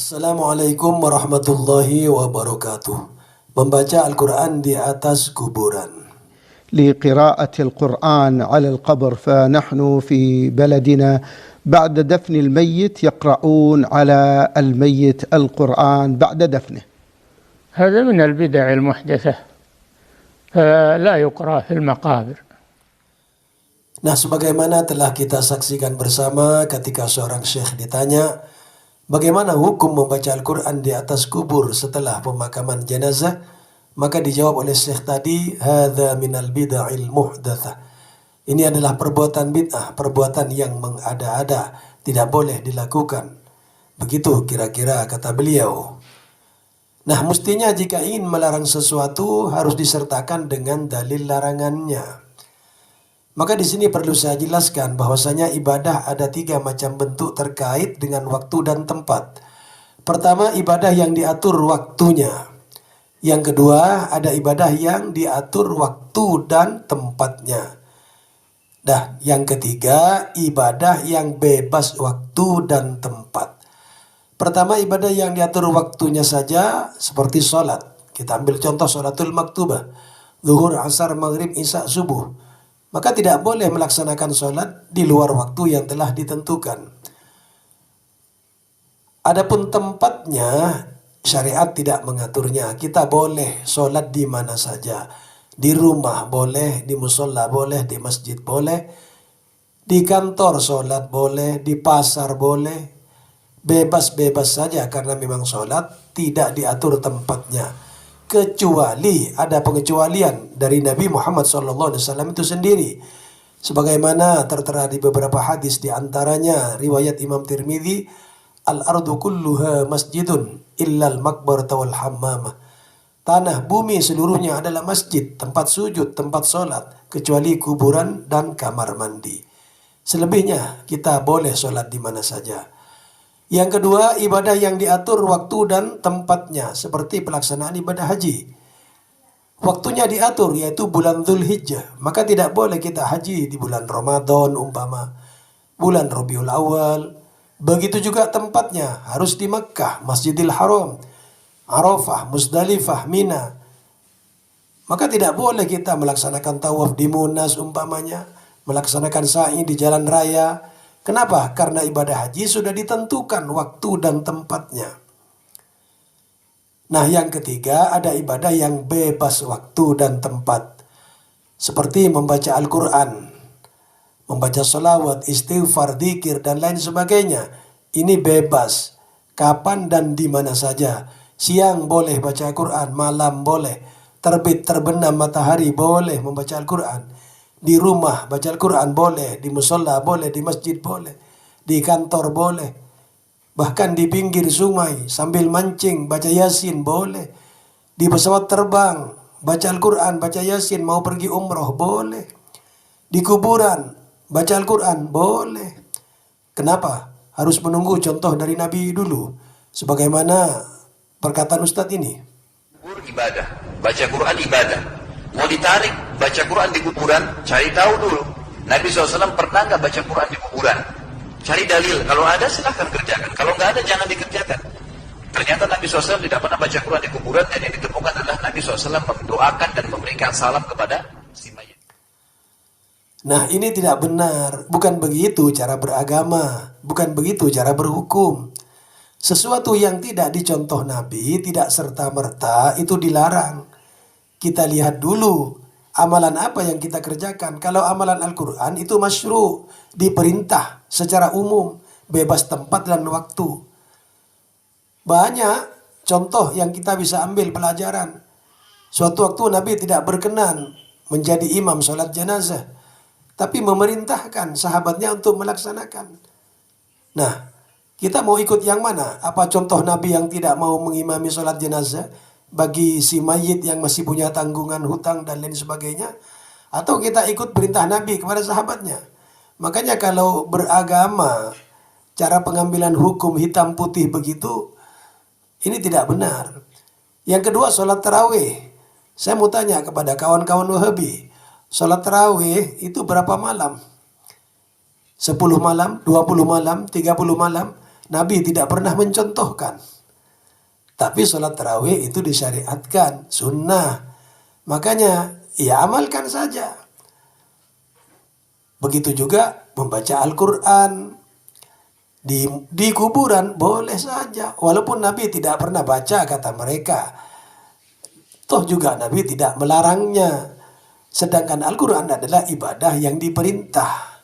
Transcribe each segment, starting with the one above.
Assalamualaikum warahmatullahi wabarakatuh. Membaca Al-Quran di atas kuburan. لقراءة القرآن على القبر، فنحن في بلدنا بعد دفن الميت يقرؤون على الميت القرآن بعد دفنه. هذا من البدع المحدثة، فلا يقرأ في المقابر. Nah, sebagaimana telah kita saksikan bersama ketika seorang syekh ditanya, bagaimana hukum membaca Al-Quran di atas kubur setelah pemakaman jenazah? Maka dijawab oleh syekh tadi, hadza minal bid'il muhdatsah. Ini adalah perbuatan bid'ah, perbuatan yang mengada-ada, tidak boleh dilakukan. Begitu kira-kira kata beliau. Nah, mestinya jika ingin melarang sesuatu harus disertakan dengan dalil larangannya. Maka di sini perlu saya jelaskan bahwasanya ibadah ada 3 macam bentuk terkait dengan waktu dan tempat. Pertama, ibadah yang diatur waktunya. Yang kedua, ada ibadah yang diatur waktu dan tempatnya. Nah, yang ketiga, ibadah yang bebas waktu dan tempat. Pertama, ibadah yang diatur waktunya saja seperti sholat. Kita ambil contoh sholatul maktubah. Zuhur, asar, maghrib, isya, subuh. Maka tidak boleh melaksanakan sholat di luar waktu yang telah ditentukan. Adapun tempatnya, syariat tidak mengaturnya. Kita boleh sholat di mana saja. Di rumah boleh, di musola boleh, di masjid boleh. Di kantor sholat boleh, di pasar boleh. Bebas-bebas saja karena memang sholat tidak diatur tempatnya. Kecuali ada pengecualian dari Nabi Muhammad SAW itu sendiri. Sebagaimana tertera di beberapa hadis, di antaranya riwayat Imam Tirmidzi, al-ardu kulluha masjidun illal maqbarata wal hammamah. Tanah bumi seluruhnya adalah masjid, tempat sujud, tempat sholat, kecuali kuburan dan kamar mandi. Selebihnya kita boleh sholat di mana saja. Yang kedua, ibadah yang diatur waktu dan tempatnya, seperti pelaksanaan ibadah haji. Waktunya diatur, yaitu bulan Dzulhijjah. Maka tidak boleh kita haji di bulan Ramadan umpama, bulan Rabiul Awal. Begitu juga tempatnya, harus di Makkah, Masjidil Haram, Arafah, Musdalifah, Mina. Maka tidak boleh kita melaksanakan tawaf di Munas umpamanya, melaksanakan sa'i di jalan raya. Kenapa? Karena ibadah haji sudah ditentukan waktu dan tempatnya. Nah, yang ketiga, ada ibadah yang bebas waktu dan tempat. Seperti membaca Al-Quran, membaca sholawat, istighfar, dzikir, dan lain sebagainya. Ini bebas, kapan dan di mana saja. Siang boleh baca Al-Quran, malam boleh. Terbit terbenam matahari boleh membaca Al-Quran. Di rumah baca Al-Quran boleh, di musola boleh, di masjid boleh, di kantor boleh. Bahkan di pinggir sungai sambil mancing baca Yasin boleh. Di pesawat terbang baca Al-Quran, baca Yasin, mau pergi umroh boleh. Di kuburan baca Al-Quran boleh. Kenapa? Harus menunggu contoh dari Nabi dulu. Sebagaimana perkataan Ustadz ini. Kubur ibadah, baca Quran ibadah. Mau ditarik baca Quran di kuburan, cari tahu dulu. Nabi SAW pernah nggak baca Quran di kuburan? Cari dalil. Kalau ada silahkan kerjakan. Kalau nggak ada jangan dikerjakan. Ternyata Nabi SAW tidak pernah baca Quran di kuburan, dan yang ditemukan adalah Nabi SAW mendoakan dan memberikan salam kepada si mayit. Nah, ini tidak benar. Bukan begitu cara beragama. Bukan begitu cara berhukum. Sesuatu yang tidak dicontoh Nabi, tidak serta-merta itu dilarang. Kita lihat dulu amalan apa yang kita kerjakan. Kalau amalan Al-Quran itu masyru', diperintah secara umum, bebas tempat dan waktu. Banyak contoh yang kita bisa ambil pelajaran. Suatu waktu Nabi tidak berkenan menjadi imam sholat jenazah, tapi memerintahkan sahabatnya untuk melaksanakan. Nah, kita mau ikut yang mana? Apa contoh Nabi yang tidak mau mengimami sholat jenazah bagi si mayit yang masih punya tanggungan hutang dan lain sebagainya? Atau kita ikut perintah Nabi kepada sahabatnya? Makanya kalau beragama, cara pengambilan hukum hitam putih begitu, ini tidak benar. Yang kedua, sholat tarawih. Saya mau tanya kepada kawan-kawan Wahabi, sholat tarawih itu berapa malam? 10 malam, 20 malam, 30 malam? Nabi tidak pernah mencontohkan. Tapi sholat tarawih itu disyariatkan, sunnah. Makanya ya amalkan saja. Begitu juga membaca Al-Quran. Di kuburan boleh saja. Walaupun Nabi tidak pernah baca kata mereka. Toh juga Nabi tidak melarangnya. Sedangkan Al-Quran adalah ibadah yang diperintah.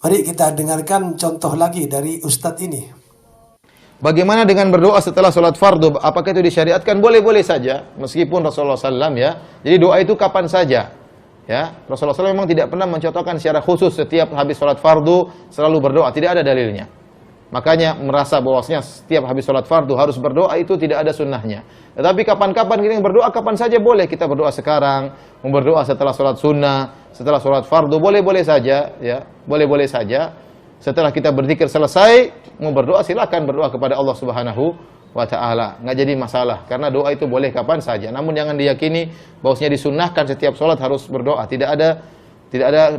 Mari kita dengarkan contoh lagi dari Ustadz ini. Bagaimana dengan berdoa setelah sholat fardu? Apakah itu disyariatkan? Boleh-boleh saja, meskipun Rasulullah SAW ya. Jadi doa itu kapan saja. Ya, Rasulullah SAW memang tidak pernah mencontohkan secara khusus setiap habis sholat fardu selalu berdoa. Tidak ada dalilnya. Makanya merasa bahwasanya setiap habis sholat fardu harus berdoa itu tidak ada sunnahnya. Tetapi kapan-kapan kita yang berdoa, kapan saja boleh. Kita berdoa sekarang, mau berdoa setelah sholat sunnah, setelah sholat fardu, boleh-boleh saja. Ya, boleh-boleh saja. Setelah kita berzikir selesai, mau berdoa silakan berdoa kepada Allah Subhanahu wa taala. Enggak jadi masalah karena doa itu boleh kapan saja. Namun jangan diyakini bahwasanya disunnahkan setiap sholat harus berdoa. Tidak ada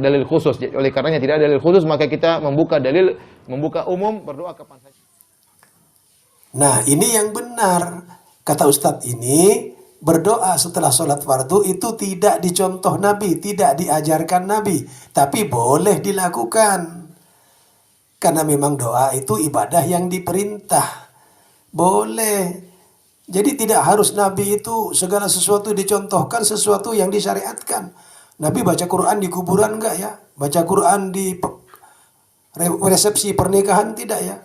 dalil khusus. Oleh karenanya tidak ada dalil khusus, maka kita membuka umum berdoa kapan saja. Nah, ini yang benar. Kata Ustadz ini, berdoa setelah sholat fardu itu tidak dicontoh Nabi, tidak diajarkan Nabi, tapi boleh dilakukan. Karena memang doa itu ibadah yang diperintah. Boleh. Jadi tidak harus Nabi itu segala sesuatu dicontohkan, sesuatu yang disyariatkan. Nabi baca Quran di kuburan enggak ya? Baca Quran di resepsi pernikahan tidak ya?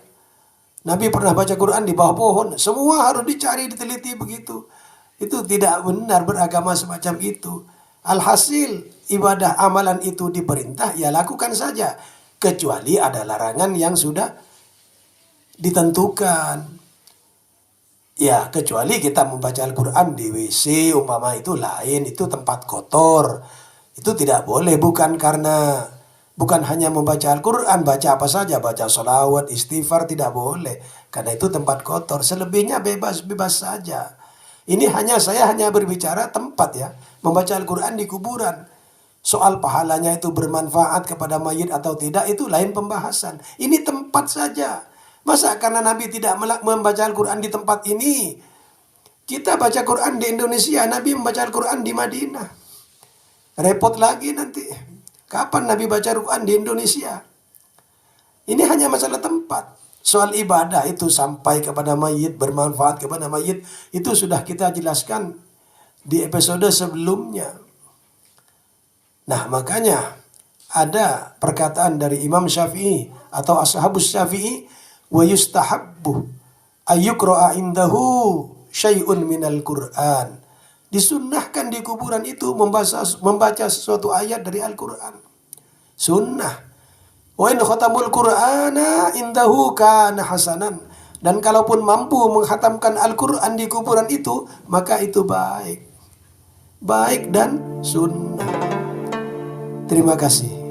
Nabi pernah baca Quran di bawah pohon. Semua harus dicari, diteliti begitu. Itu tidak benar beragama semacam itu. Alhasil ibadah amalan itu diperintah, ya lakukan saja. Kecuali ada larangan yang sudah ditentukan. Ya, kecuali kita membaca Al-Quran di WC, umpama itu lain, itu tempat kotor. Itu tidak boleh, bukan hanya membaca Al-Quran, baca apa saja, baca sholawat, istighfar, tidak boleh. Karena itu tempat kotor, selebihnya bebas-bebas saja. Saya hanya berbicara tempat ya, membaca Al-Quran di kuburan. Soal pahalanya itu bermanfaat kepada mayit atau tidak, itu lain pembahasan. Ini tempat saja. Masa karena Nabi tidak membaca Al-Quran di tempat ini, kita baca Quran di Indonesia, Nabi membaca Al-Quran di Madinah. Repot lagi nanti. Kapan Nabi baca Quran di Indonesia? Ini hanya masalah tempat. Soal ibadah itu sampai kepada mayit, bermanfaat kepada mayit, itu sudah kita jelaskan di episode sebelumnya. Nah, makanya ada perkataan dari Imam Syafi'i atau Ashabus Syafi'i, wa yustahabbu ayyuqra'a indahu syai'un minal Qur'an. Disunnahkan di kuburan itu membaca sesuatu ayat dari Al-Quran. Sunnah. Wa in khatamul Qur'ana indahu kana hasanan. Dan kalaupun mampu menghatamkan Al-Quran di kuburan itu, maka itu baik. Baik dan sunnah. Terima kasih.